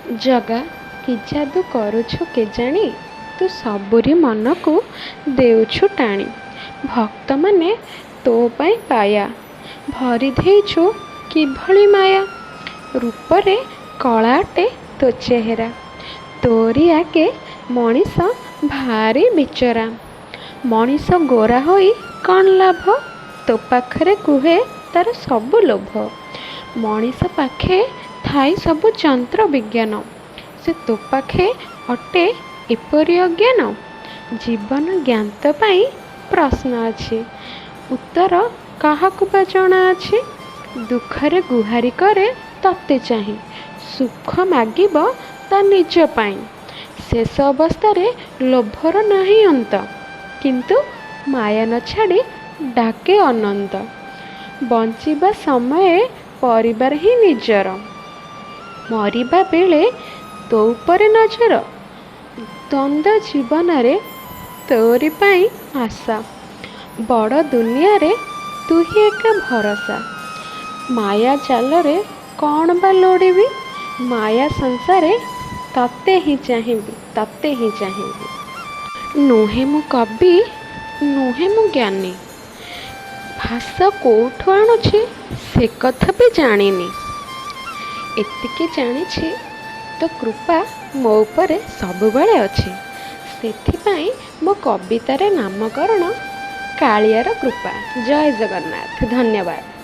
ଜଗା କି ଯାଦୁ କରୁଛୁ କେଜାଣି, ତୁ ସବୁରି ମନକୁ ଦେଉଛୁ ଟାଣି। ଭକ୍ତମାନେ ତୋ ପାଇଁ ପାୟା, ଭରି ଦେଇଛୁ କିଭଳି ମାୟା। ରୂପରେ କଳାଟେ ତୋ ଚେହେରା, ତୋରି ଆଗେ ମଣିଷ ଭାରି ବିଚରା। ମଣିଷ ଗୋରା ହୋଇ କ'ଣ ଲାଭ, ତୋ ପାଖରେ କୁହେ ତାର ସବୁ ଲୋଭ। ମଣିଷ ପାଖେ ଥାଇ ସବୁ ଯନ୍ତ୍ର ବିଜ୍ଞାନ, ସେ ତୋ ପାଖେ ଅଟେ ଏପରି ଅଜ୍ଞାନ। ଜୀବନ ଜ୍ଞାତ ପାଇଁ ପ୍ରଶ୍ନ ଅଛି, ଉତ୍ତର କାହାକୁ ବା ଜଣାଅଛି। ଦୁଃଖରେ ଗୁହାରି କରେ ତତେ ଚାହିଁ, ସୁଖ ମାଗିବ ତା ନିଜ ପାଇଁ। ଶେଷ ଅବସ୍ଥାରେ ଲୋଭର ନାହିଁ ଅନ୍ତ, କିନ୍ତୁ ମାୟା ନ ଛାଡ଼ି ଡାକେ ଅନନ୍ତ। ବଞ୍ଚିବା ସମୟରେ ପରିବାର ହିଁ ନିଜର, ମରିବା ବେଳେ ତୋ ଉପରେ ନଜର। ଦ୍ୱନ୍ଦ୍ୱ ଜୀବନରେ ତୋରି ପାଇଁ ଆଶା, ବଡ଼ ଦୁନିଆରେ ତୁ ହିଁ ଏକା ଭରସା। ମାୟା ଜାଲରେ କ'ଣ ବା ଲୋଡ଼ିବି, ମାୟା ସଂସାରେ ତତେ ହିଁ ଚାହିଁବି, ତତେ ହିଁ ଚାହିଁବି। ନୁହେଁ ମୁଁ କବି, ନୁହେଁ ମୁଁ ଜ୍ଞାନୀ, ଭାଷା କୋଉଠୁ ଆଣୁଛି ସେ କଥା ବି ଜାଣିନି। ଏତିକି ଜାଣିଛି ତୋ କୃପା ମୋ ଉପରେ ସବୁବେଳେ ଅଛି, ସେଥିପାଇଁ ମୋ କବିତାର ନାମକରଣ କାଳିଆର କୃପା। ଜୟ ଜଗନ୍ନାଥ, ଧନ୍ୟବାଦ।